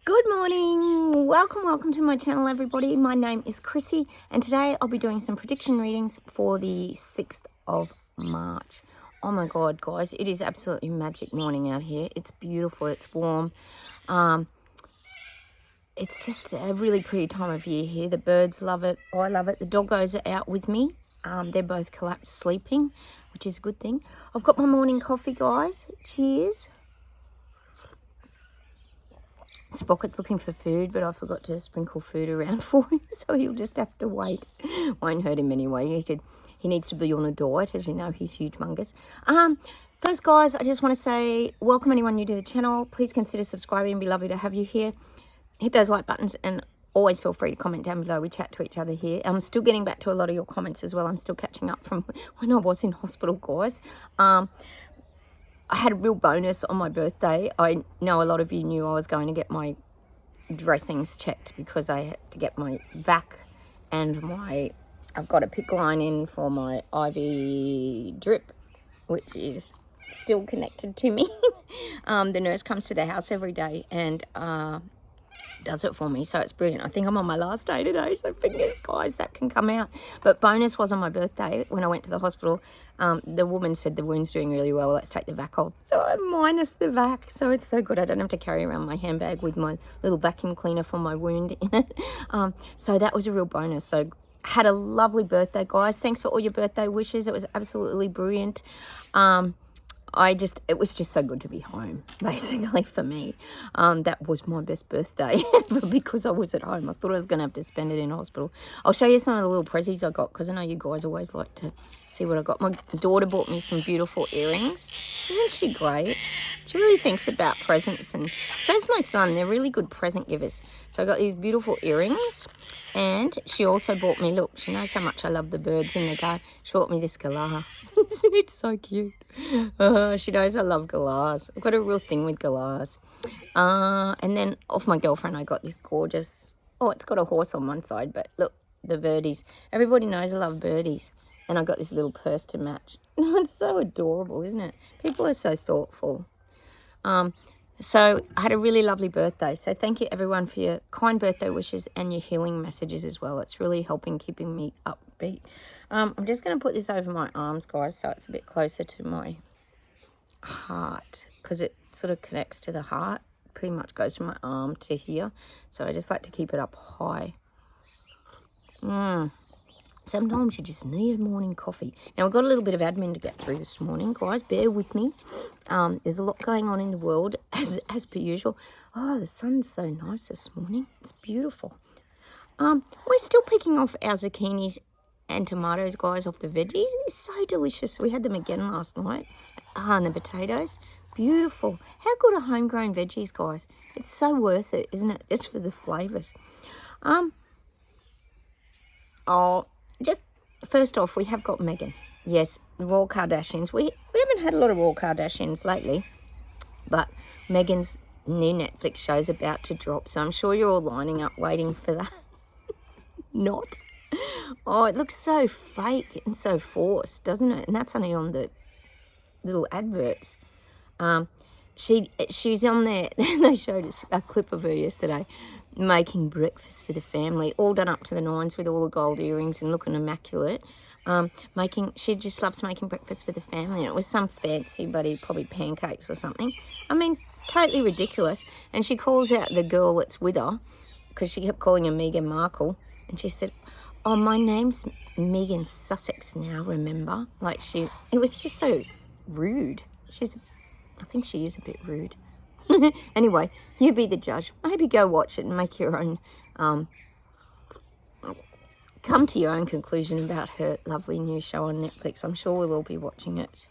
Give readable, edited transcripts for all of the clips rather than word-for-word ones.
Good morning. Welcome to my channel, everybody. My name is Chrissy, and today I'll be doing some prediction readings for the 6th of March. Oh my God, guys, it is absolutely magic morning out here. It's beautiful, it's warm. It's just a really pretty time of year here. The birds love it. I love it. The doggos are out with me. They're both collapsed sleeping, which is a good thing. I've got my morning coffee, guys. Cheers. Sprocket's looking for food, but I forgot to sprinkle food around for him, so he'll just have to wait. Won't hurt him anyway. He needs to be on a diet, as you know, he's humongous. First, guys, I just want to say welcome anyone new to the channel. Please consider subscribing. It'd be lovely to have you here. Hit those like buttons and always feel free to comment down below. We chat to each other here. I'm still getting back to a lot of your comments as well. I'm still catching up from when I was in hospital, guys. I had a real bonus on my birthday. I know a lot of you knew I was going to get my dressings checked because I had to get my vac and I've got a PICC line in for my IV drip, which is still connected to me. The nurse comes to the house every day and does it for me, so it's brilliant. I think I'm on my last day today, so fingers, guys, that can come out. But bonus was on my birthday when I went to the hospital. The woman said the wound's doing really well, let's take the vac off. So I'm minus the vac, so it's so good. I don't have to carry around my handbag with my little vacuum cleaner for my wound in it. So that was a real bonus. So had a lovely birthday, guys. Thanks for all your birthday wishes. It was absolutely brilliant. It was just so good to be home, basically, for me. That was my best birthday ever because I was at home. I thought I was going to have to spend it in hospital. I'll show you some of the little prezzies I got because I know you guys always like to see what I got. My daughter bought me some beautiful earrings. Isn't she great? She really thinks about presents, and so does my son. They're really good present givers. So I got these beautiful earrings, and she also bought me, look, she knows how much I love the birds in the garden. She bought me this galah. Isn't it so cute? She knows I love galahs. I've got a real thing with galahs. And then off my girlfriend, I got this gorgeous, it's got a horse on one side, but look, the birdies. Everybody knows I love birdies. And I got this little purse to match. It's so adorable, isn't it? People are so thoughtful. So I had a really lovely birthday. So thank you, everyone, for your kind birthday wishes and your healing messages as well. It's really helping keeping me upbeat. I'm just going to put this over my arms, guys, so it's a bit closer to my heart because it sort of connects to the heart. Pretty much goes from my arm to here. So I just like to keep it up high. Sometimes you just need a morning coffee. Now, I've got a little bit of admin to get through this morning, guys. Bear with me. There's a lot going on in the world, as per usual. Oh, the sun's so nice this morning. It's beautiful. We're still picking off our zucchinis and tomatoes, guys, off the veggies. It's so delicious. We had them again last night. And the potatoes. Beautiful. How good are homegrown veggies, guys? It's so worth it, isn't it? Just for the flavours. Just first off, we have got Megan. Yes, the Royal Kardashians. We haven't had a lot of Royal Kardashians lately, but Megan's new Netflix show's about to drop, so I'm sure you're all lining up waiting for that. Not. Oh, it looks so fake and so forced, doesn't it? And that's only on the little adverts. She's on there. They showed us a clip of her yesterday making breakfast for the family, all done up to the nines with all the gold earrings and looking immaculate. She just loves making breakfast for the family. And it was some fancy buddy, probably pancakes or something. I mean, totally ridiculous. And she calls out the girl that's with her because she kept calling her Meghan Markle. And she said, "Oh, my name's Megan Sussex now, remember?" It was just so rude. I think she is a bit rude. Anyway, you be the judge. Maybe go watch it and make your own, come to your own conclusion about her lovely new show on Netflix. I'm sure we'll all be watching it.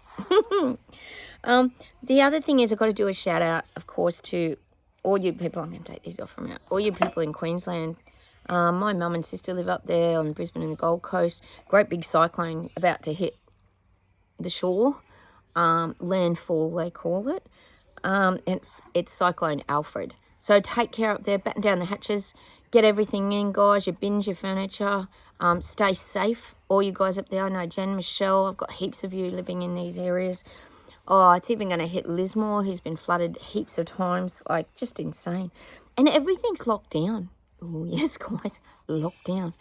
The other thing is I've got to do a shout out, of course, to all you people. I'm going to take these off from out. All you people in Queensland. My mum and sister live up there on Brisbane and the Gold Coast. Great big cyclone about to hit the shore. Landfall, they call it. And it's Cyclone Alfred. So take care up there, batten down the hatches, get everything in, guys, your bins, your furniture. Stay safe, all you guys up there. I know Jen, Michelle, I've got heaps of you living in these areas. Oh, it's even going to hit Lismore, who's been flooded heaps of times, like just insane. And everything's locked down. Oh, yes, guys, locked down.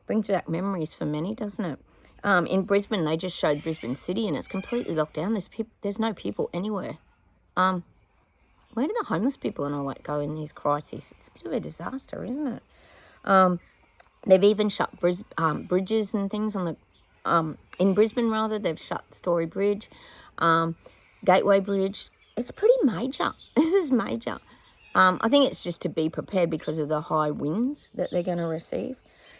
Brings back memories for many, doesn't it? In Brisbane, they just showed Brisbane City, and it's completely locked down. There's no people anywhere. Where do the homeless people and all that go in these crises? It's a bit of a disaster, isn't it? They've even shut bridges and things on the in Brisbane. Rather, they've shut Story Bridge, Gateway Bridge. It's pretty major. This is major. I think it's just to be prepared because of the high winds that they're going to receive.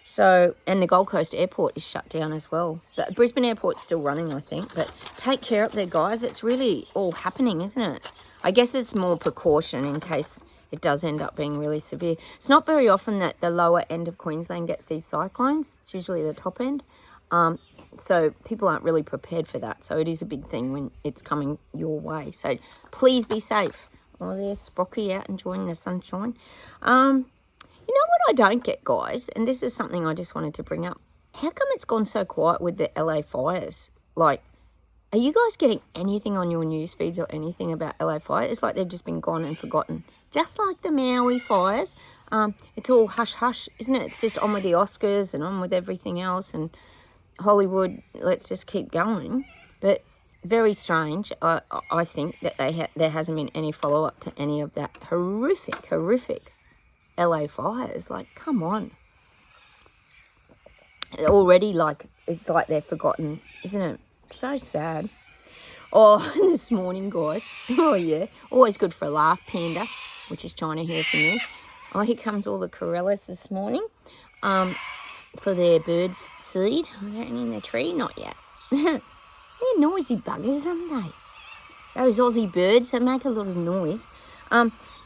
So, and the Gold Coast Airport is shut down as well. The Brisbane Airport's still running, I think. But take care up there, guys. It's really all happening, isn't it? I guess it's more precaution in case it does end up being really severe. It's not very often that the lower end of Queensland gets these cyclones. It's usually the top end. So people aren't really prepared for that. So it is a big thing when it's coming your way. So please be safe. Oh, there's Sprocky out enjoying the sunshine. You know what I don't get, guys? And this is something I just wanted to bring up. How come it's gone so quiet with the LA fires? Like, are you guys getting anything on your news feeds or anything about LA fires? It's like they've just been gone and forgotten. Just like the Maui fires. It's all hush-hush, isn't it? It's just on with the Oscars and on with everything else. And Hollywood, let's just keep going. But very strange, I think, that there hasn't been any follow-up to any of that horrific LA fires. Like, come on. Already, like, it's like they're forgotten, isn't it? So sad. Oh, and this morning, guys. Oh, yeah. Always good for a laugh, Panda, which is China here for me. Oh, here comes all the Corellas this morning for their bird seed. Are they in the tree? Not yet. They're noisy buggers, aren't they? Those Aussie birds, they make a lot of noise.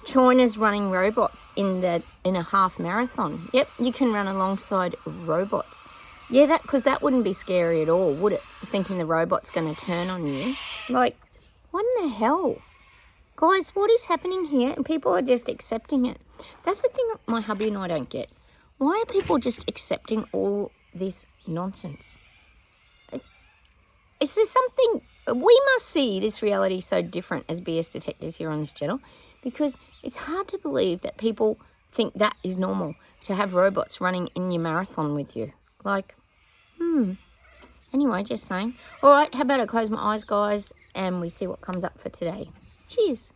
China's running robots in a half marathon. Yep, you can run alongside robots. Yeah, because that wouldn't be scary at all, would it? Thinking the robot's going to turn on you. Like, what in the hell? Guys, what is happening here? And people are just accepting it. That's the thing that my hubby and I don't get. Why are people just accepting all this nonsense? Is there something... We must see this reality so different as BS detectors here on this channel, because it's hard to believe that people think that is normal, to have robots running in your marathon with you. Like, Anyway, just saying. All right, how about I close my eyes, guys, and we see what comes up for today. Cheers.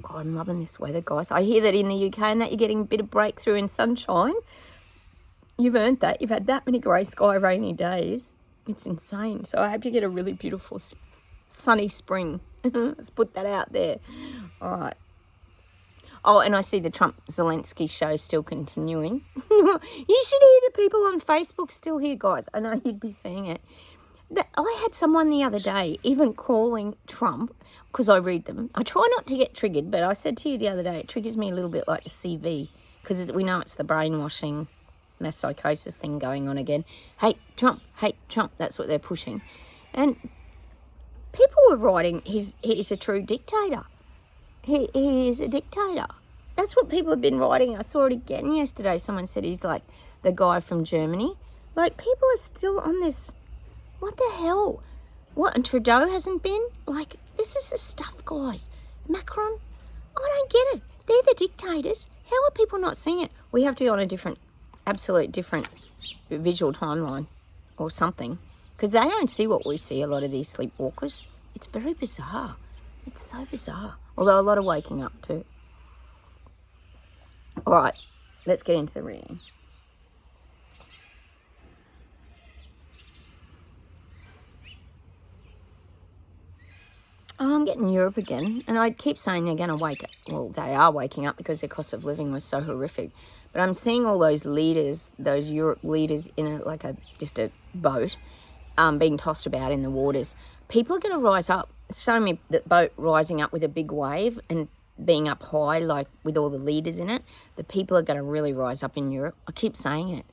God, I'm loving this weather, guys. I hear that in the UK and that you're getting a bit of breakthrough in sunshine. You've earned that. You've had that many grey sky rainy days. It's insane. So I hope you get a really beautiful sunny spring. Let's put that out there. All right. Oh, and I see the Trump-Zelensky show still continuing. You should hear the people on Facebook still here, guys. I know you'd be seeing it. I had someone the other day even calling Trump, because I read them. I try not to get triggered, but I said to you the other day, it triggers me a little bit like the CV, because we know it's the brainwashing, mass psychosis thing going on again. Hate Trump, that's what they're pushing. And people were writing, he's a true dictator. He is a dictator. That's what people have been writing. I saw it again yesterday. Someone said he's like the guy from Germany. Like, people are still on this. What the hell? What, and Trudeau hasn't been? Like, this is the stuff, guys. Macron? I don't get it. They're the dictators. How are people not seeing it? We have to be on a absolute different visual timeline or something. Because they don't see what we see, a lot of these sleepwalkers. It's very bizarre. It's so bizarre. Although a lot of waking up too. All right, let's get into the reading. Oh, I'm getting Europe again. And I keep saying they're going to wake up. Well, they are waking up because their cost of living was so horrific. But I'm seeing all those leaders, those Europe leaders in just a boat being tossed about in the waters. People are going to rise up. Show me the boat rising up with a big wave and being up high, like with all the leaders in it. The people are going to really rise up in Europe. I keep saying it.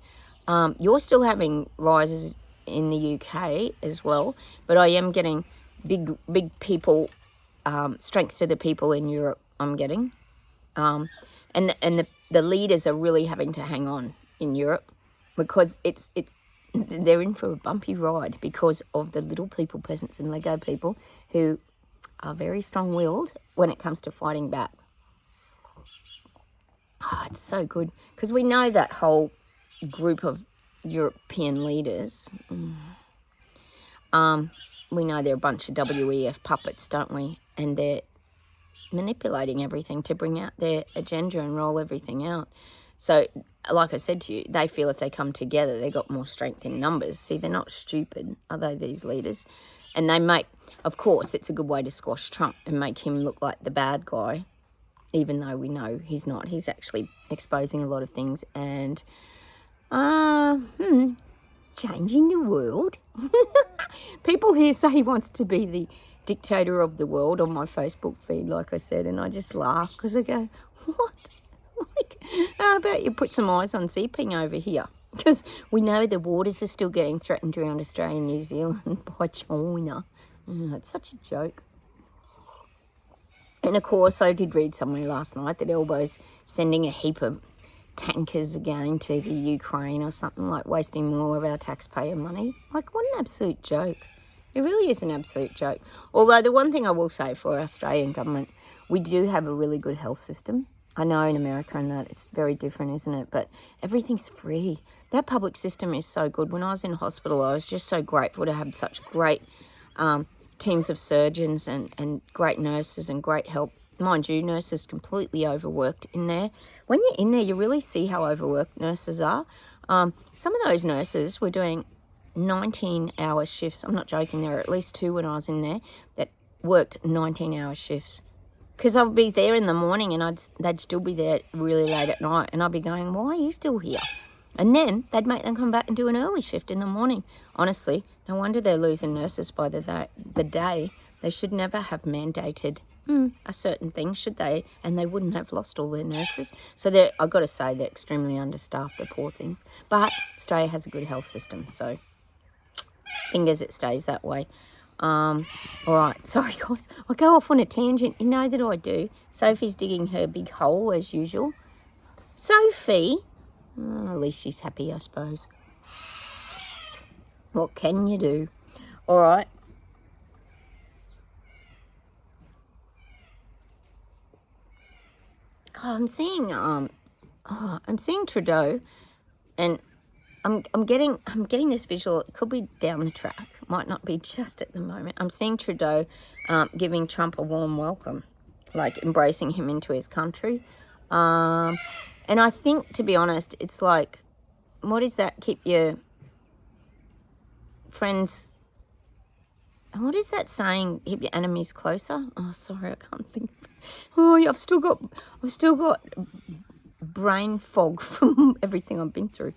You're still having rises in the UK as well, but I am getting big people, strength to the people in Europe. I'm getting, and the leaders are really having to hang on in Europe, because it's they're in for a bumpy ride because of the little people, peasants and Lego people, who are very strong-willed when it comes to fighting back. Oh, it's so good because we know that whole group of European leaders. We know they're a bunch of WEF puppets, don't we? And they're manipulating everything to bring out their agenda and roll everything out. So, like I said to you, they feel if they come together, they've got more strength in numbers. See, they're not stupid, are they, these leaders? And they make, of course, it's a good way to squash Trump and make him look like the bad guy, even though we know he's not. He's actually exposing a lot of things and changing the world. People here say he wants to be the dictator of the world on my Facebook feed, like I said, and I just laugh because I go, what? Like, how about you put some eyes on zipping over here? Because we know the waters are still getting threatened around Australia and New Zealand by China. It's such a joke. And of course, I did read somewhere last night that Elbo's sending a heap of tankers again to the Ukraine or something, like wasting more of our taxpayer money. Like, what an absolute joke. It really is an absolute joke. Although the one thing I will say for our Australian government, we do have a really good health system. I know in America and that it's very different, isn't it? But everything's free. That public system is so good. When I was in hospital, I was just so grateful to have such great teams of surgeons and great nurses and great help. Mind you, nurses completely overworked in there. When you're in there, you really see how overworked nurses are. Some of those nurses were doing 19-hour shifts. I'm not joking. There were at least two when I was in there that worked 19-hour shifts. Because I'd be there in the morning and they'd still be there really late at night. And I'd be going, why are you still here? And then they'd make them come back and do an early shift in the morning. Honestly, no wonder they're losing nurses by the day. They should never have mandated a certain thing, should they? And they wouldn't have lost all their nurses. So I've got to say they're extremely understaffed, the poor things. But Australia has a good health system, so fingers it stays that way. All right, sorry guys, I go off on a tangent. You know that I do. Sophie's digging her big hole as usual. Sophie, at least she's happy, I suppose. What can you do? All right. God, I'm seeing Trudeau, and I'm getting this visual. It could be down the track, might not be just at the moment. I'm seeing Trudeau giving Trump a warm welcome, like embracing him into his country. And I think, to be honest, it's like, what is that? Keep your friends. What is that saying? Keep your enemies closer. Oh, sorry, I can't think. Oh, yeah, I've still got brain fog from everything I've been through.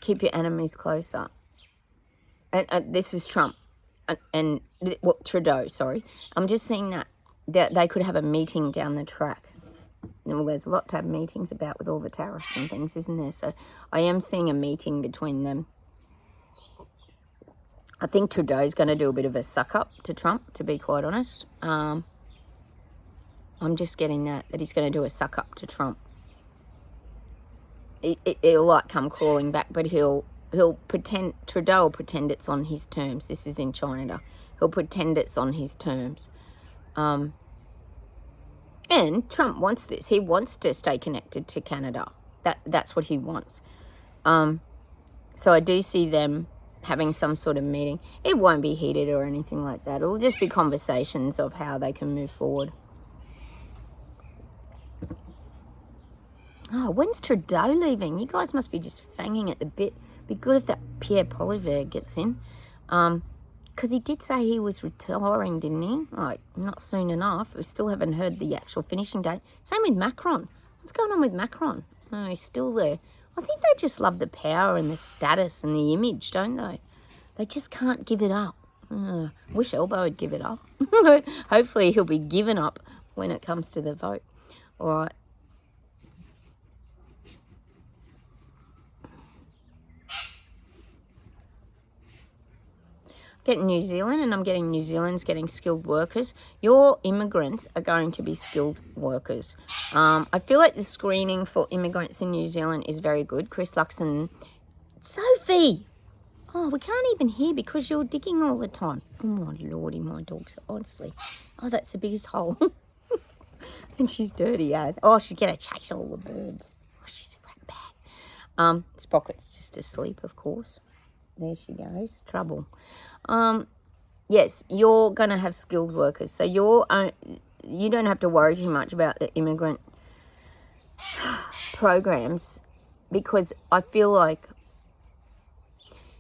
Keep your enemies closer. And this is Trump and Trudeau, sorry. I'm just seeing that they could have a meeting down the track. Well, there's a lot to have meetings about with all the tariffs and things, isn't there? So I am seeing a meeting between them. I think Trudeau's going to do a bit of a suck-up to Trump, to be quite honest. I'm just getting that he's going to do a suck-up to Trump. It'll like come crawling back, but he'll pretend, Trudeau will pretend it's on his terms. This is in China. He'll pretend it's on his terms. And Trump wants this. He wants to stay connected to Canada. That's what he wants. So I do see them having some sort of meeting. It won't be heated or anything like that. It'll just be conversations of how they can move forward. Oh, when's Trudeau leaving? You guys must be just fanging at the bit. Be good if that Pierre Poilievre gets in. Because he did say he was retiring, didn't he? Like, not soon enough. We still haven't heard the actual finishing date. Same with Macron. What's going on with Macron? Oh, he's still there. I think they just love the power and the status and the image, don't they? They just can't give it up. Wish Elbow would give it up. Hopefully he'll be given up when it comes to the vote. All right. Getting New Zealand, and I'm getting New Zealand's getting skilled workers. Your immigrants are going to be skilled workers. I feel like the screening for immigrants in New Zealand is very good. Chris Luxon Sophie! Oh, we can't even hear because you're digging all the time. Oh, my lordy, my dogs, honestly. Oh, that's the biggest hole. And she's dirty as. Oh, she's going to chase all the birds. Oh, she's a rat bag. Sprocket's just asleep, of course. There she goes. Trouble. Yes, you're going to have skilled workers. So you don't have to worry too much about the immigrant programs, because I feel like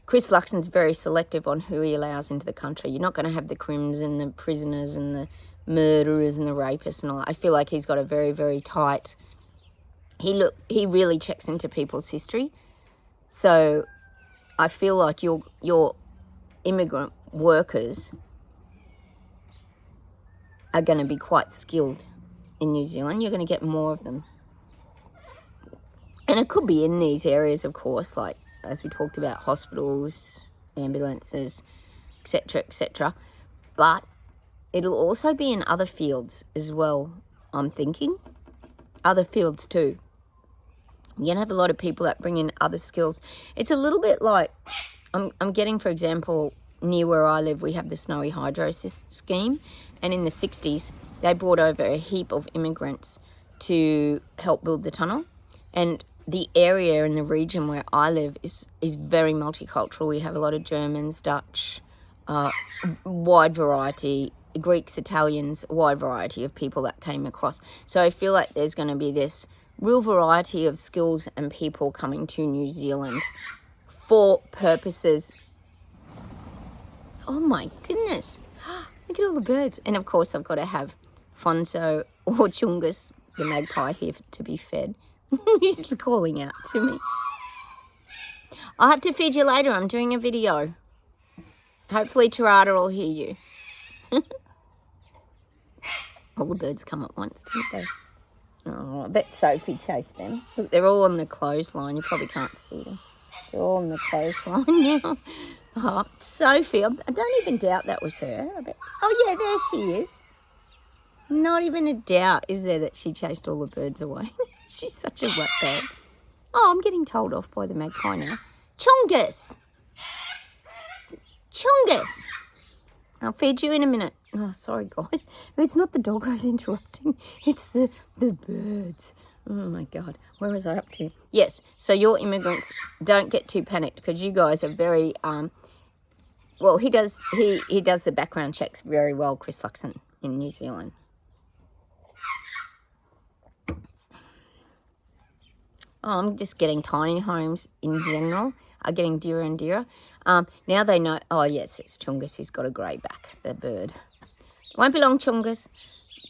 Chris Luxon's very selective on who he allows into the country. You're not going to have the crims and the prisoners and the murderers and the rapists and all that. I feel like he's got a very, very tight... He really checks into people's history. So I feel like your immigrant workers are going to be quite skilled in New Zealand. You're going to get more of them. And it could be in these areas, of course, like, as we talked about, hospitals, ambulances, etc., etc. But it'll also be in other fields as well, I'm thinking. Other fields too. You're going to have a lot of people that bring in other skills. It's a little bit like, I'm getting, for example, near where I live, we have the Snowy Hydro scheme. And in the 60s, they brought over a heap of immigrants to help build the tunnel. And the area in the region where I live is very multicultural. We have a lot of Germans, Dutch, wide variety, Greeks, Italians, a wide variety of people that came across. So I feel like there's going to be this real variety of skills and people coming to New Zealand for purposes. Oh my goodness. Look at all the birds. And of course I've got to have Fonso or Chungus, the magpie, here to be fed. He's calling out to me. I'll have to feed you later. I'm doing a video. Hopefully Tarada will hear you. All the birds come at once, didn't they? Oh, I bet Sophie chased them. Look, they're all on the clothesline. You probably can't see them. They're all on the clothesline now. Oh, Sophie, I don't even doubt that was her. I bet. Oh, yeah, there she is. Not even a doubt, is there, that she chased all the birds away. She's such a rat bag. Oh, I'm getting told off by the magpie now. Chungus! Chungus! I'll feed you in a minute. Oh, sorry, guys. It's not the dog I was interrupting. It's the birds. Oh, my God. Where was I up to? Yes, so your immigrants, don't get too panicked, because you guys are very... well, he does the background checks very well, Chris Luxon, in New Zealand. Oh, I'm just getting tiny homes in general are getting dearer and dearer. Now they know, oh yes, it's Chungus, he's got a grey back, the bird. Won't be long, Chungus.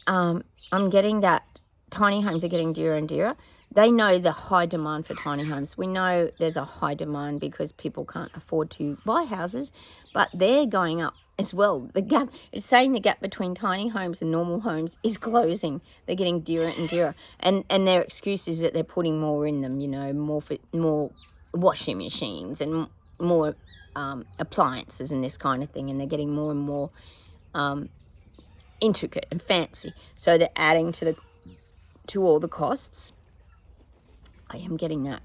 I'm getting that tiny homes are getting dearer and dearer. They know the high demand for tiny homes. We know there's a high demand because people can't afford to buy houses, but they're going up as well. The gap, it's saying the gap between tiny homes and normal homes is closing. They're getting dearer and dearer. And their excuse is that they're putting more in them, you know, more washing machines and more appliances and this kind of thing. And they're getting more and more intricate and fancy. So they're adding to all the costs. I am getting that.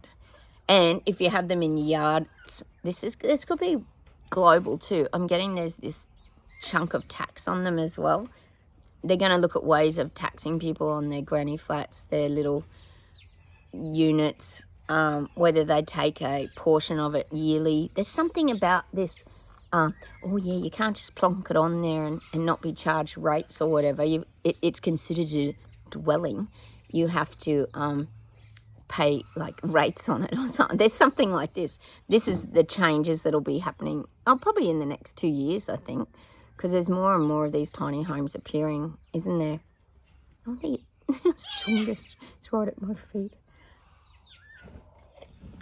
And if you have them in yards, this could be global too. I'm getting there's this chunk of tax on them as well. They're going to look at ways of taxing people on their granny flats, their little units, whether they take a portion of it yearly. There's something about this. Oh yeah, you can't just plonk it on there and not be charged rates or whatever. It's considered a dwelling. You have to pay like rates on it or something. There's something like this. This is the changes that'll be happening, probably in the next 2 years, I think, because there's more and more of these tiny homes appearing, isn't there? Oh, it's Chungus. It's right at my feet.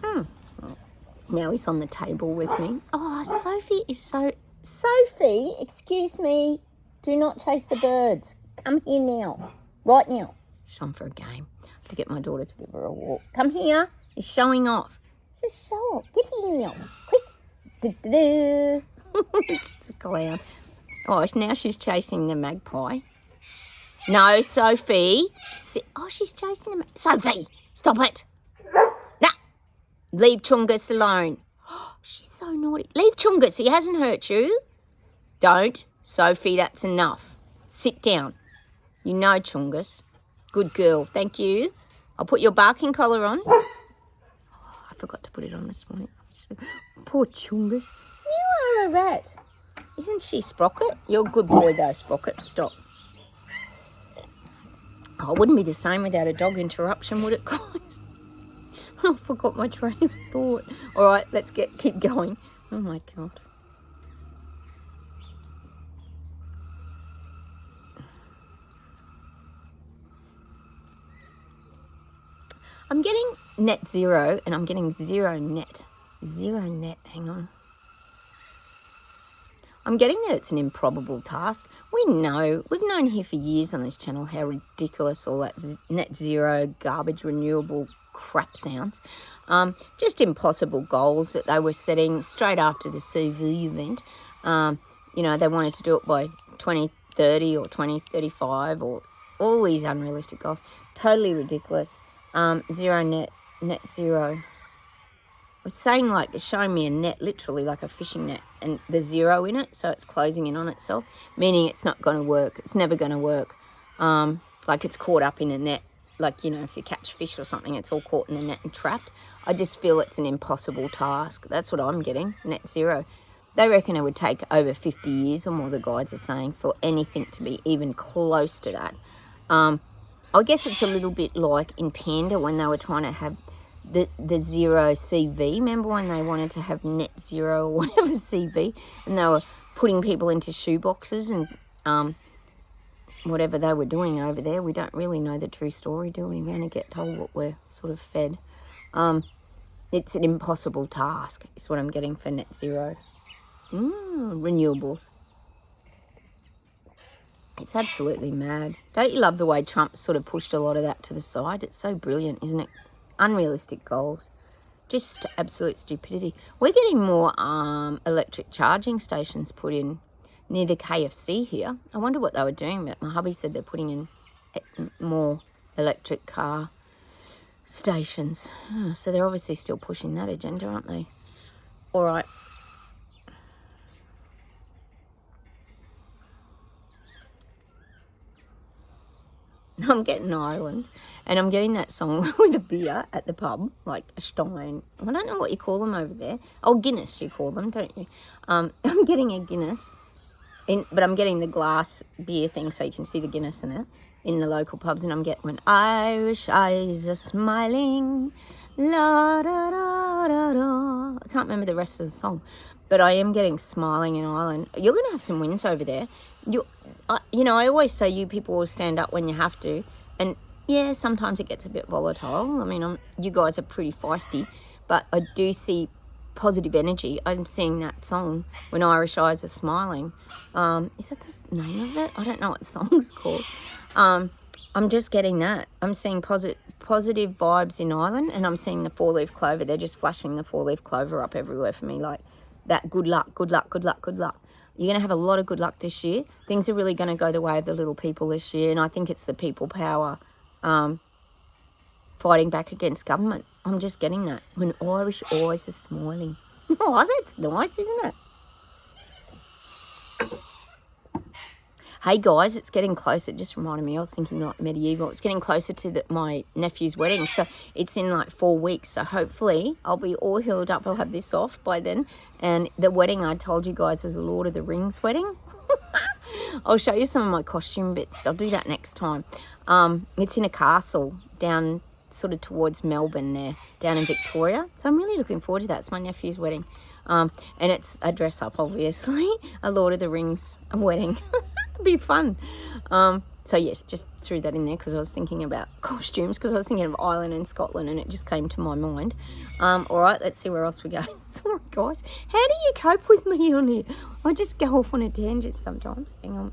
Oh. Now he's on the table with me. Oh, Sophie is so... Sophie, excuse me. Do not chase the birds. Come here now. Right now. She's on for a game. To get my daughter to give her a walk. Come here. He's showing off. It's a show off. Get here now. Quick. Do-do-do. It's a clown. Oh, now she's chasing the magpie. No, Sophie. Oh, she's chasing the Sophie, stop it. No. Leave Chungus alone. She's so naughty. Leave Chungus. He hasn't hurt you. Don't. Sophie, that's enough. Sit down. You know Chungus. Good girl. Thank you. I'll put your barking collar on. Oh, I forgot to put it on this morning. Poor Chungus. You are a rat. Isn't she, Sprocket? You're a good boy though, Sprocket. Stop. Oh, it wouldn't be the same without a dog interruption, would it, guys? I forgot my train of thought. All right, let's keep going. Oh, my God. I'm getting net zero, and I'm getting zero net. Zero net, hang on. I'm getting that it's an improbable task. We know, we've known here for years on this channel how ridiculous all that net zero, garbage, renewable crap sounds. Just impossible goals that they were setting straight after the CV event. You know, they wanted to do it by 2030 or 2035 or all these unrealistic goals. Totally ridiculous. Zero net zero. It's saying like, it's showing me a net, literally like a fishing net, and the zero in it, so it's closing in on itself, meaning it's not going to work. It's never going to work. Like it's caught up in a net, like, you know, if you catch fish or something, it's all caught in a net and trapped. I just feel it's an impossible task. That's what I'm getting, net zero. They reckon it would take over 50 years or more, the guides are saying, for anything to be even close to that. I guess it's a little bit like in Panda when they were trying to have the zero CV. Remember when they wanted to have net zero or whatever CV, and they were putting people into shoeboxes and whatever they were doing over there. We don't really know the true story, do we? We're going to get told what we're sort of fed. It's an impossible task is what I'm getting for net zero. Renewables. It's absolutely mad. Don't you love the way Trump sort of pushed a lot of that to the side? It's so brilliant, isn't it? Unrealistic goals. Just absolute stupidity. We're getting more electric charging stations put in near the KFC here. I wonder what they were doing, but my hubby said they're putting in more electric car stations. Oh, so they're obviously still pushing that agenda, aren't they? All right. I'm getting Ireland, and I'm getting that song with a beer at the pub, like a Stein. I don't know what you call them over there. Oh, Guinness you call them, don't you? I'm getting a Guinness, but I'm getting the glass beer thing so you can see the Guinness in it in the local pubs, and I'm getting when Irish eyes are smiling, la da da da da. I can't remember the rest of the song, but I am getting smiling in Ireland. You're going to have some wins over there. You know, I always say you people will stand up when you have to. And, yeah, sometimes it gets a bit volatile. I mean, you guys are pretty feisty. But I do see positive energy. I'm seeing that song, When Irish Eyes Are Smiling. Is that the name of it? I don't know what the song's called. I'm just getting that. I'm seeing positive vibes in Ireland. And I'm seeing the four-leaf clover. They're just flashing the four-leaf clover up everywhere for me. Like that good luck, good luck, good luck, good luck. You're going to have a lot of good luck this year. Things are really going to go the way of the little people this year. And I think it's the people power fighting back against government. I'm just getting that. When Irish eyes are smiling. Oh, that's nice, isn't it? Hey, guys, it's getting closer. It just reminded me. I was thinking like medieval. It's getting closer to my nephew's wedding. So it's in like 4 weeks. So hopefully I'll be all healed up. I'll have this off by then. And the wedding I told you guys was a Lord of the Rings wedding. I'll show you some of my costume bits. I'll do that next time. It's in a castle down sort of towards Melbourne there, down in Victoria. So I'm really looking forward to that. It's my nephew's wedding. And it's a dress up, obviously. A Lord of the Rings wedding. It'll be fun. So yes, just threw that in there because I was thinking about costumes, because I was thinking of Ireland and Scotland, and it just came to my mind. All right, let's see where else we go. Sorry, guys. How do you cope with me on here? I just go off on a tangent sometimes. Hang on.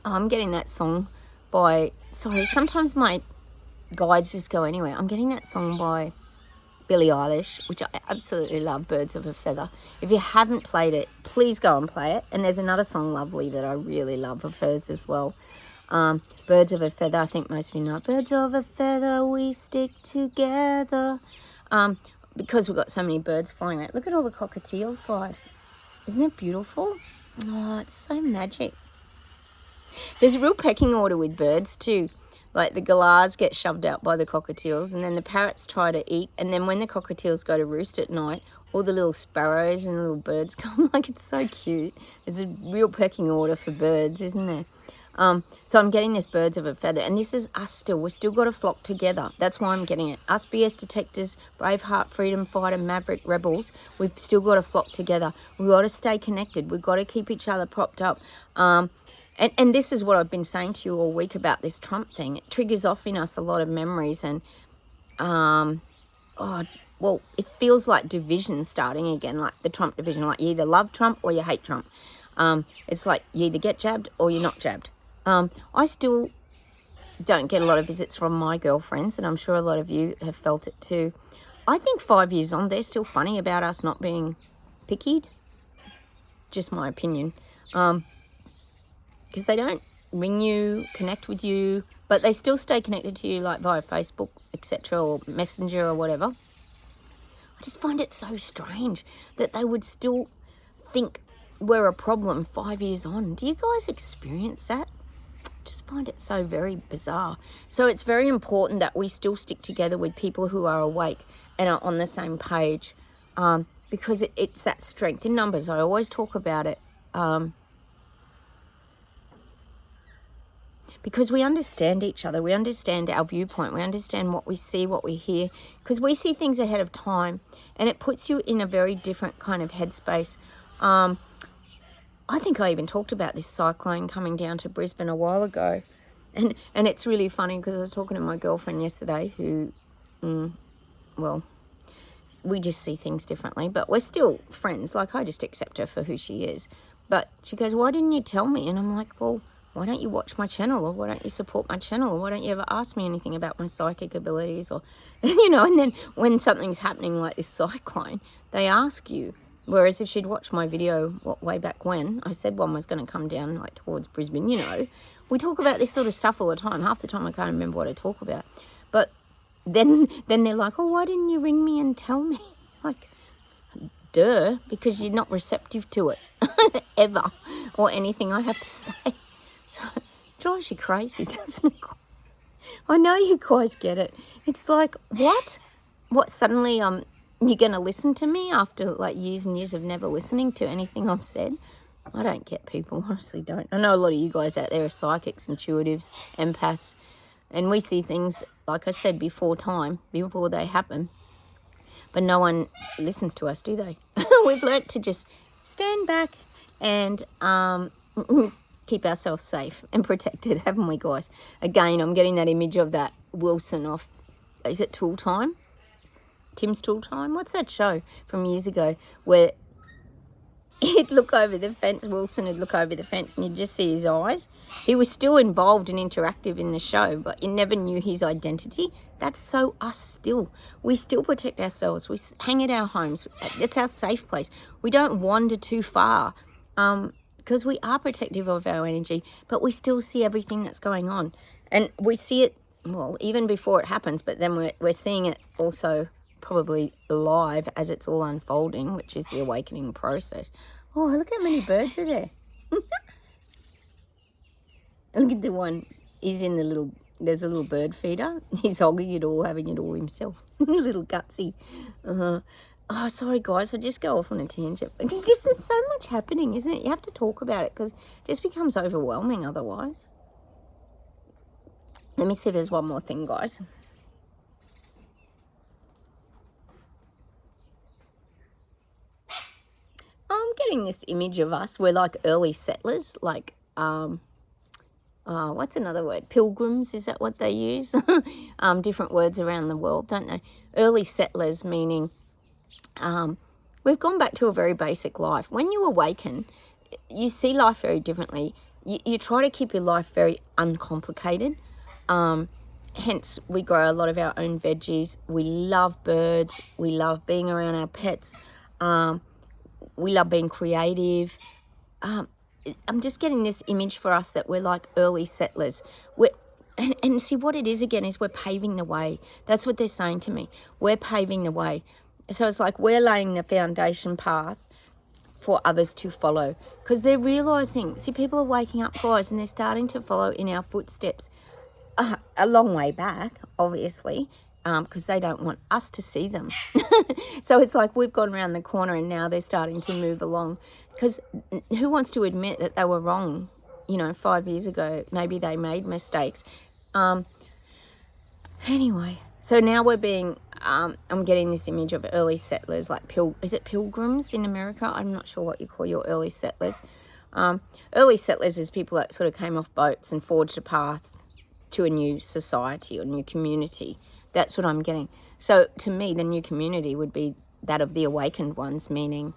I'm getting that song by... Sorry, sometimes my guides just go anywhere. I'm getting that song by Billie Eilish, which I absolutely love, Birds of a Feather. If you haven't played it, please go and play it. And there's another song, Lovely, that I really love of hers as well. Birds of a feather, I think most of you know. Birds of a feather, we stick together. Because we've got so many birds flying around. Look at all the cockatiels, guys. Isn't it beautiful? Oh, it's so magic. There's a real pecking order with birds too. Like the galahs get shoved out by the cockatiels, and then the parrots try to eat, and then when the cockatiels go to roost at night, all the little sparrows and little birds come. Like, it's so cute. There's a real pecking order for birds, isn't there? So I'm getting this birds of a feather, and this is us still. We've still got to flock together. That's why I'm getting it. Us BS detectors, Braveheart, freedom fighter, maverick, rebels, we've still got to flock together. We've got to stay connected. We've got to keep each other propped up. And this is what I've been saying to you all week about this Trump thing. It triggers off in us a lot of memories, and it feels like division starting again, like the Trump division. Like, you either love Trump or you hate Trump. It's like you either get jabbed or you're not jabbed. I still don't get a lot of visits from my girlfriends, and I'm sure a lot of you have felt it too. I think 5 years on, they're still funny about us not being pickied. Just my opinion. Because they don't ring you, connect with you, but they still stay connected to you, like via Facebook, etc., or Messenger or whatever. I just find it so strange that they would still think we're a problem 5 years on. Do you guys experience that? Just find it so very bizarre. So it's very important that we still stick together with people who are awake and are on the same page, because it's that strength in numbers. I always talk about it. Because we understand each other, we understand our viewpoint, we understand what we see, what we hear, because we see things ahead of time, and it puts you in a very different kind of headspace. I think I even talked about this cyclone coming down to Brisbane a while ago, and it's really funny because I was talking to my girlfriend yesterday who, we just see things differently, but we're still friends. Like, I just accept her for who she is. But she goes, "Why didn't you tell me?" And I'm like, well, why don't you watch my channel, or why don't you support my channel, or why don't you ever ask me anything about my psychic abilities, or, and then when something's happening like this cyclone, they ask you. Whereas if she'd watched my video way back when, I said one was going to come down like towards Brisbane, we talk about this sort of stuff all the time. Half the time I can't remember what I talk about. But then they're like, "Oh, why didn't you ring me and tell me?" Like, duh, because you're not receptive to it, ever, or anything I have to say. So it drives you crazy, doesn't it? I know you guys get it. It's like, what? What, suddenly you're going to listen to me after like years and years of never listening to anything I've said? I don't get people, honestly don't. I know a lot of you guys out there are psychics, intuitives, empaths, and we see things, like I said, before they happen. But no one listens to us, do they? We've learnt to just stand back and keep ourselves safe and protected, haven't we, guys? Again, I'm getting that image of that Wilson off, is it Tool Time? Tim's Tool Time? What's that show from years ago where he'd look over the fence, Wilson would look over the fence and you'd just see his eyes? He was still involved and interactive in the show, but you never knew his identity. That's so us still. We still protect ourselves. We hang at our homes. It's our safe place. We don't wander too far. Because we are protective of our energy, but we still see everything that's going on. And we see it, well, even before it happens, but then we're seeing it also probably live as it's all unfolding, which is the awakening process. Oh, look how many birds are there. Look at the one, there's a little bird feeder. He's hogging it all, having it all himself. Little gutsy. Oh, sorry, guys. I just go off on a tangent. It's just, there's so much happening, isn't it? You have to talk about it because it just becomes overwhelming otherwise. Let me see if there's one more thing, guys. I'm getting this image of us. We're like early settlers, like, what's another word? Pilgrims, is that what they use? Different words around the world, don't they? Early settlers, meaning... we've gone back to a very basic life. When you awaken, you see life very differently. You try to keep your life very uncomplicated. Hence, we grow a lot of our own veggies. We love birds. We love being around our pets. We love being creative. I'm just getting this image for us that we're like early settlers. And see what it is again is we're paving the way. That's what they're saying to me. We're paving the way. So it's like we're laying the foundation path for others to follow, because they're realising, see, people are waking up, guys, and they're starting to follow in our footsteps a long way back, obviously, because they don't want us to see them. So it's like we've gone around the corner and now they're starting to move along, because who wants to admit that they were wrong, 5 years ago? Maybe they made mistakes. Anyway, so now we're being, I'm getting this image of early settlers, like is it pilgrims in America? I'm not sure what you call your early settlers. Early settlers is people that sort of came off boats and forged a path to a new society or new community. That's what I'm getting. So to me, the new community would be that of the awakened ones, meaning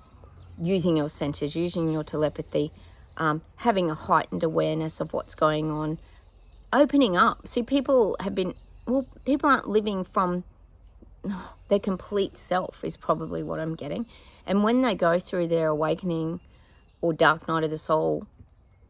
using your senses, using your telepathy, having a heightened awareness of what's going on, opening up. See, people aren't living from their complete self is probably what I'm getting. And when they go through their awakening or dark night of the soul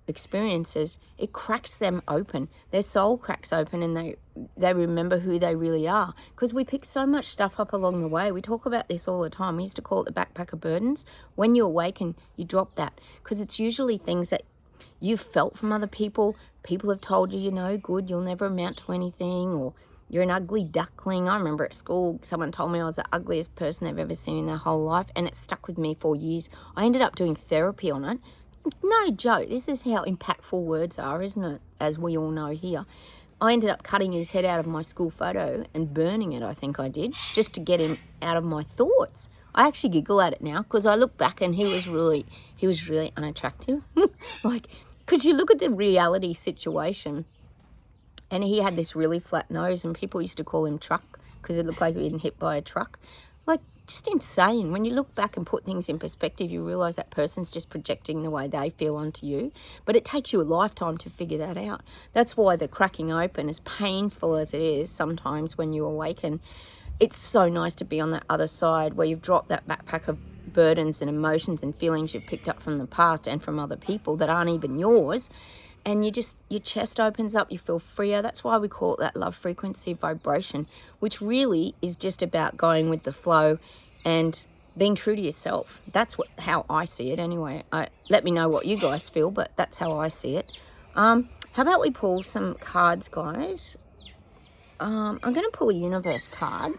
experiences, it cracks them open. Their soul cracks open and they remember who they really are. Because we pick so much stuff up along the way. We talk about this all the time. We used to call it the backpack of burdens. When you awaken, you drop that. Because it's usually things that you've felt from other people. People have told you you're no good, you'll never amount to anything, or you're an ugly duckling. I remember at school, someone told me I was the ugliest person they've ever seen in their whole life, and it stuck with me for years. I ended up doing therapy on it. No joke, this is how impactful words are, isn't it? As we all know here. I ended up cutting his head out of my school photo and burning it, I think I did, just to get him out of my thoughts. I actually giggle at it now because I look back and he was really unattractive. Because you look at the reality situation, and he had this really flat nose, and people used to call him Truck because it looked like he'd been hit by a truck. Just insane. When you look back and put things in perspective, you realise that person's just projecting the way they feel onto you. But it takes you a lifetime to figure that out. That's why the cracking open, as painful as it is sometimes when you awaken, it's so nice to be on that other side where you've dropped that backpack of burdens and emotions and feelings you've picked up from the past and from other people that aren't even yours. And your chest opens up, you feel freer. That's why we call it that love frequency vibration, which really is just about going with the flow and being true to yourself. That's how I see it anyway. Let me know what you guys feel, but that's how I see it. How about we pull some cards, guys? I'm going to pull a universe card.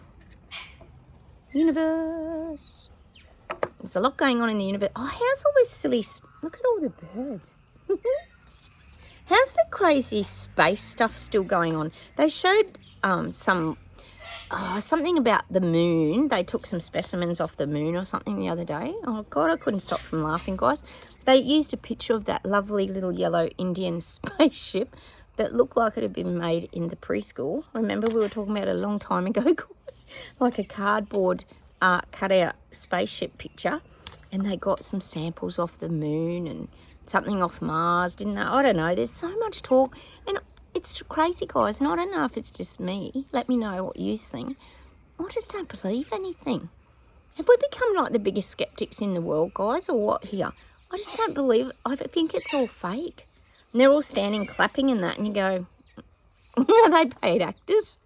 Universe. There's a lot going on in the universe. Oh, how's all this silly... Look at all the birds. How's the crazy space stuff still going on? They showed something about the moon. They took some specimens off the moon or something the other day. Oh, God, I couldn't stop from laughing, guys. They used a picture of that lovely little yellow Indian spaceship that looked like it had been made in the preschool. Remember, we were talking about it a long time ago, guys. Like a cardboard cut-out spaceship picture. And they got some samples off the moon and something off Mars, didn't they? I don't know. There's so much talk. And it's crazy, guys. And I don't know if it's just me. Let me know what you think. I just don't believe anything. Have we become like the biggest skeptics in the world, guys, or what here? I just don't believe it. I think it's all fake. And they're all standing clapping and that, and you go, are they paid actors?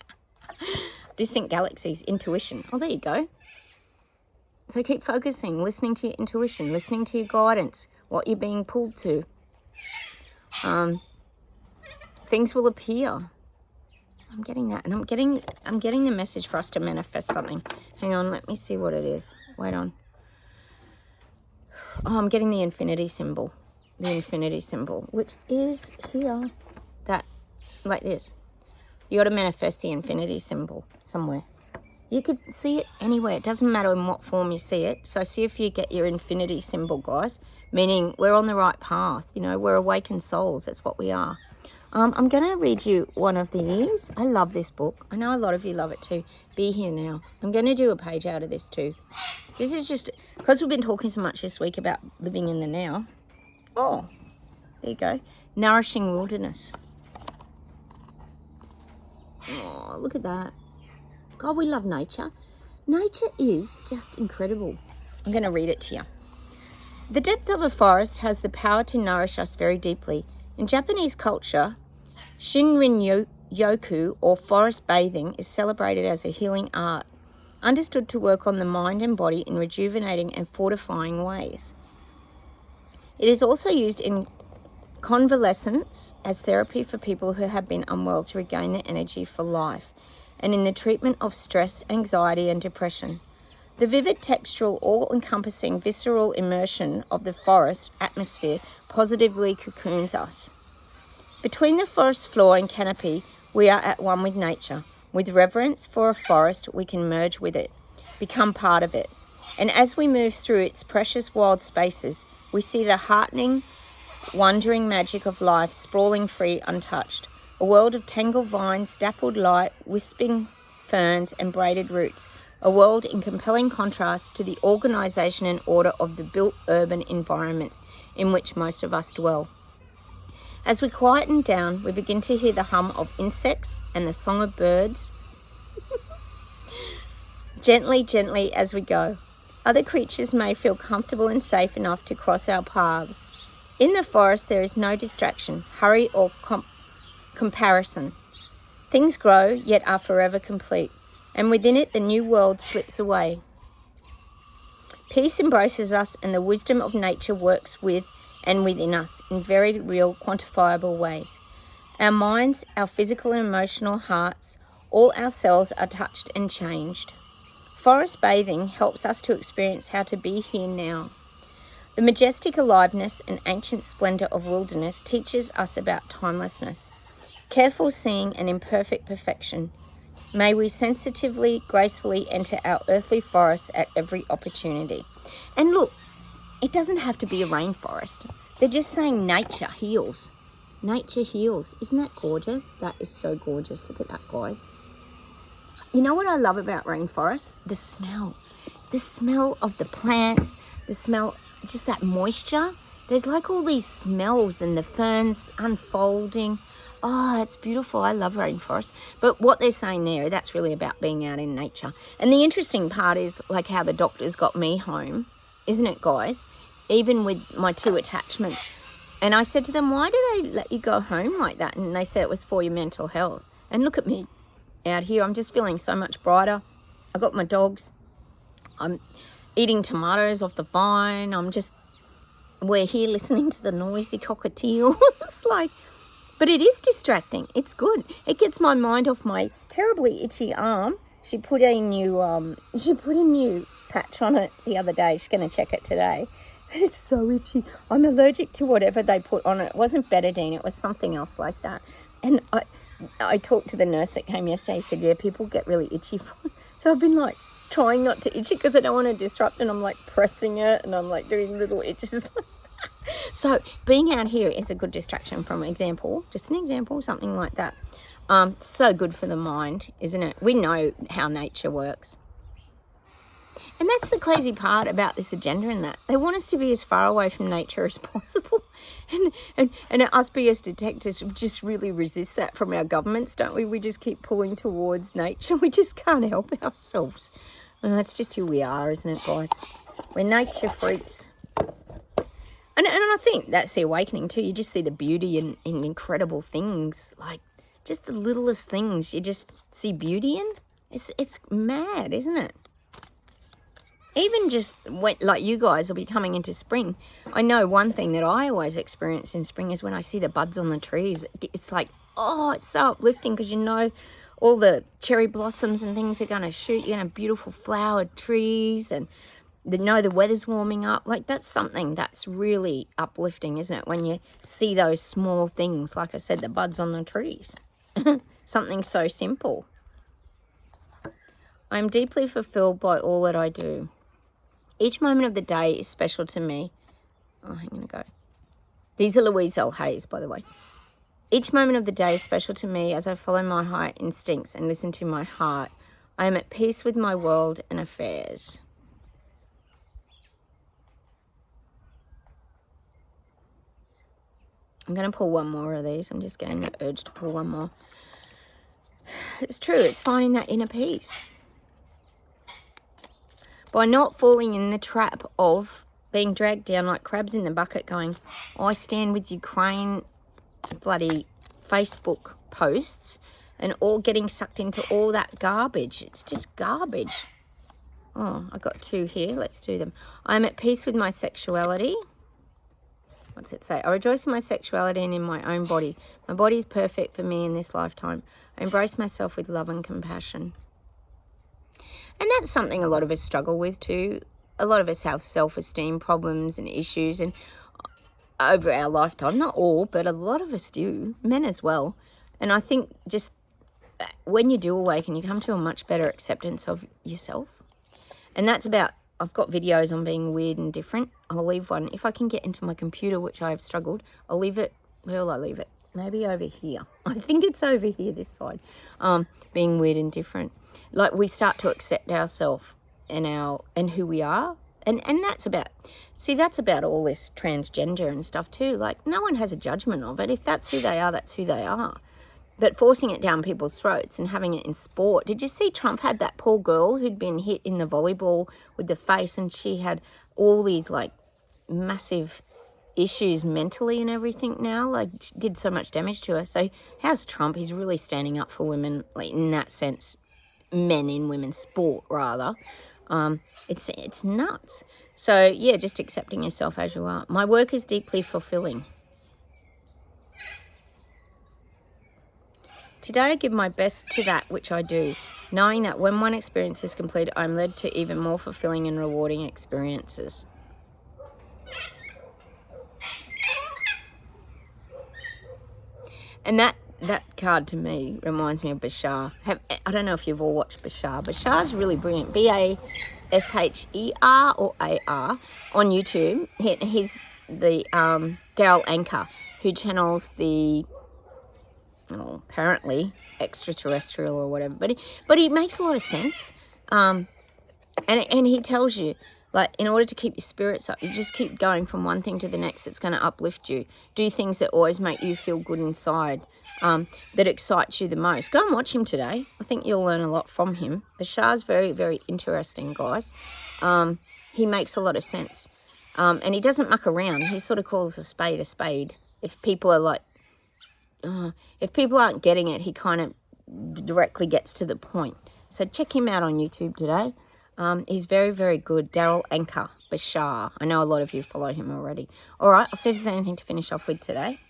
Distant galaxies, intuition. Oh, there you go. So keep focusing, listening to your intuition, listening to your guidance, what you're being pulled to. Things will appear. I'm getting that, and I'm getting the message for us to manifest something. Hang on, let me see what it is. Wait on. Oh, I'm getting the infinity symbol. The infinity symbol, which is here. That, like this. You got to manifest the infinity symbol somewhere. You could see it anywhere. It doesn't matter in what form you see it. So see if you get your infinity symbol, guys. Meaning we're on the right path. We're awakened souls. That's what we are. I'm going to read you one of these. I love this book. I know a lot of you love it too. Be Here Now. I'm going to do a page out of this too. This is just... Because we've been talking so much this week about living in the now. Oh, there you go. Nourishing Wilderness. Oh, look at that. God, we love nature. Nature is just incredible. I'm going to read it to you. The depth of a forest has the power to nourish us very deeply. In Japanese culture, Shinrin-yoku, or forest bathing, is celebrated as a healing art, understood to work on the mind and body in rejuvenating and fortifying ways. It is also used in convalescence as therapy for people who have been unwell to regain their energy for life, and in the treatment of stress, anxiety, and depression. The vivid textural, all-encompassing, visceral immersion of the forest atmosphere positively cocoons us. Between the forest floor and canopy, we are at one with nature. With reverence for a forest, we can merge with it, become part of it. And as we move through its precious wild spaces, we see the heartening, wondering magic of life sprawling free, untouched. A world of tangled vines, dappled light, wisping ferns, and braided roots. A world in compelling contrast to the organisation and order of the built urban environments in which most of us dwell. As we quieten down, we begin to hear the hum of insects and the song of birds. Gently, gently as we go. Other creatures may feel comfortable and safe enough to cross our paths. In the forest, there is no distraction, hurry, or comparison. Things grow, yet are forever complete, and within it the new world slips away. Peace embraces us, and the wisdom of nature works with and within us in very real, quantifiable ways. Our minds, our physical and emotional hearts, all our cells are touched and changed. Forest bathing helps us to experience how to be here now. The majestic aliveness and ancient splendour of wilderness teaches us about timelessness, careful seeing and imperfect perfection. May we sensitively, gracefully enter our earthly forests at every opportunity. And look, it doesn't have to be a rainforest. They're just saying nature heals. Nature heals. Isn't that gorgeous? That is so gorgeous. Look at that, guys. You know what I love about rainforests? The smell. The smell of the plants. The smell, just that moisture. There's like all these smells and the ferns unfolding. Oh, it's beautiful. I love rainforests. But what they're saying there, that's really about being out in nature. And the interesting part is like how the doctors got me home, isn't it, guys? Even with my 2 attachments. And I said to them, why do they let you go home like that? And they said it was for your mental health. And look at me out here. I'm just feeling so much brighter. I got my dogs. I'm eating tomatoes off the vine. We're here listening to the noisy cockatiel. It's like, but it is distracting. It's good. It gets my mind off my terribly itchy arm. She put a new patch on it the other day. She's going to check it today. And it's so itchy. I'm allergic to whatever they put on it. It wasn't betadine. It was something else like that. And I talked to the nurse that came yesterday. He said, yeah, people get really itchy from it. So I've been like trying not to itch it because I don't want to disrupt, and I'm like pressing it and I'm like doing little itches. So being out here is a good distraction from just an example, something like that. So good for the mind, isn't it? We know how nature works. And that's the crazy part about this agenda, and that they want us to be as far away from nature as possible. And us BS detectives just really resist that from our governments, don't we? We just keep pulling towards nature. We just can't help ourselves. And that's just who we are, isn't it, guys? We're nature freaks. And I think that's the awakening too. You just see the beauty in incredible things, like just the littlest things. You just see beauty in. It's mad, isn't it? Even just like you guys will be coming into spring. I know one thing that I always experience in spring is when I see the buds on the trees. It's like, oh, it's so uplifting because you know all the cherry blossoms and things are going to shoot. You're going to have beautiful flowered trees, and the weather's warming up. Like, that's something that's really uplifting, isn't it? When you see those small things, like I said, the buds on the trees. Something so simple. I am deeply fulfilled by all that I do. Each moment of the day is special to me. Oh, I'm going to go. These are Louise L. Hayes, by the way. Each moment of the day is special to me as I follow my higher instincts and listen to my heart. I am at peace with my world and affairs. I'm going to pull one more of these. I'm just getting the urge to pull one more. It's true. It's finding that inner peace. By not falling in the trap of being dragged down like crabs in the bucket going, I stand with Ukraine, bloody Facebook posts, and all getting sucked into all that garbage. It's just garbage. Oh, I got 2 here. Let's do them. I'm at peace with my sexuality. What's it say? I rejoice in my sexuality and in my own body. My body is perfect for me in this lifetime. I embrace myself with love and compassion. And that's something a lot of us struggle with too. A lot of us have self-esteem problems and issues, and over our lifetime, not all, but a lot of us do, men as well. And I think just when you do awaken, you come to a much better acceptance of yourself. And that's about, I've got videos on being weird and different. I'll leave one. If I can get into my computer, which I have struggled, I'll leave it. Where will I leave it? Maybe over here. I think it's over here, this side. Being weird and different. Like we start to accept ourselves and who we are. And that's about, see, that's about all this transgender and stuff too. Like no one has a judgment of it. If that's who they are, that's who they are. But forcing it down people's throats and having it in sport. Did you see Trump had that poor girl who'd been hit in the volleyball with the face, and she had all these like massive issues mentally and everything now, like did so much damage to her. So how's Trump? He's really standing up for women, like in that sense, men in women's sport rather. It's nuts. So yeah, just accepting yourself as you are. My work is deeply fulfilling. Today I give my best to that which I do, knowing that when one experience is complete, I'm led to even more fulfilling and rewarding experiences. And that card to me reminds me of Bashar. I don't know if you've all watched Bashar. Bashar's really brilliant. Basher or AR on YouTube. He's the Daryl Anchor who channels the apparently extraterrestrial or whatever. But he makes a lot of sense. And he tells you, like, in order to keep your spirits up, you just keep going from one thing to the next. It's going to uplift you. Do things that always make you feel good inside, that excites you the most. Go and watch him today. I think you'll learn a lot from him. Bashar's very, very interesting, guys. He makes a lot of sense. And he doesn't muck around. He sort of calls a spade a spade. If people are like, if people aren't getting it, he kind of directly gets to the point. So check him out on YouTube today. He's very, very good. Daryl Anchor, Bashar. I know a lot of you follow him already. All right, I'll see if there's anything to finish off with today.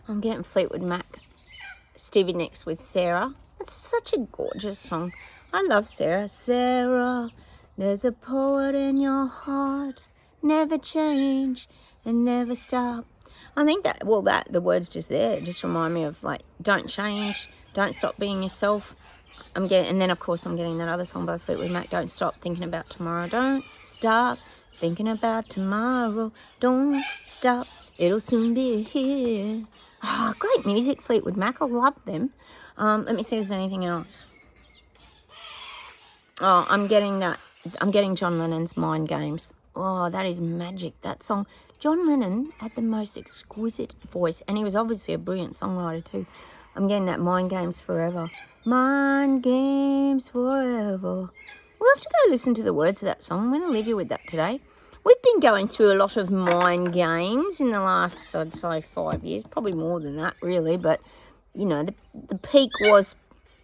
I'm getting Fleetwood Mac. Stevie Nicks with Sarah. That's such a gorgeous song. I love Sarah. Sarah, there's a poet in your heart. Never change and never stop. I think that, well, the words just there just remind me of, like, don't change, don't stop being yourself. And then, of course, I'm getting that other song by Fleetwood Mac, don't stop thinking about tomorrow. Don't stop thinking about tomorrow. Don't stop, it'll soon be here. Oh, great music, Fleetwood Mac. I love them. Let me see if there's anything else. Oh, I'm getting John Lennon's Mind Games. Oh, that is magic, that song. John Lennon had the most exquisite voice, and he was obviously a brilliant songwriter too. I'm getting that Mind Games Forever. Mind Games Forever. We'll have to go listen to the words of that song. I'm going to leave you with that today. We've been going through a lot of mind games in the last, I'd say, 5 years. Probably more than that, really. But, you know, the peak was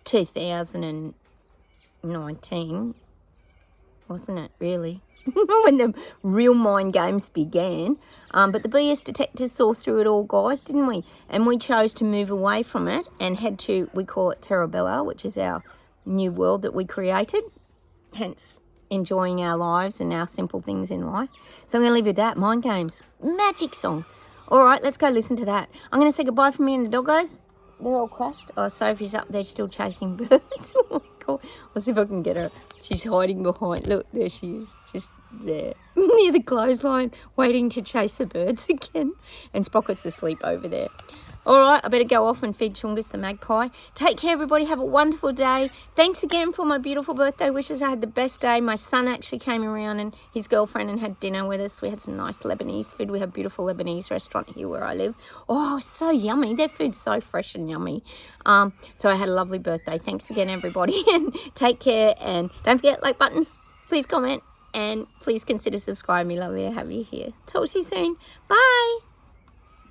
2019, wasn't it, really? When the real mind games began. But the BS detectors saw through it all, guys, didn't we? And we chose to move away from it and head to, we call it Terra Bella, which is our new world that we created. Hence, enjoying our lives and our simple things in life. So I'm going to leave you with that. Mind Games. Magic song. All right, let's go listen to that. I'm going to say goodbye from me and the doggos. They're all crashed. Oh, Sophie's up there still chasing birds. Oh, my God. I'll see if I can get her. She's hiding behind. Look, there she is. Just there. Near the clothesline, waiting to chase the birds again. And Sprocket's asleep over there. All right, I better go off and feed Chungus the magpie. Take care, everybody. Have a wonderful day. Thanks again for my beautiful birthday wishes. I had the best day. My son actually came around and his girlfriend and had dinner with us. We had some nice Lebanese food. We have a beautiful Lebanese restaurant here where I live. Oh, so yummy. Their food's so fresh and yummy. So I had a lovely birthday. Thanks again, everybody. And take care. And don't forget, like buttons. Please comment. And please consider subscribing. Lovely to have you here. Talk to you soon. Bye.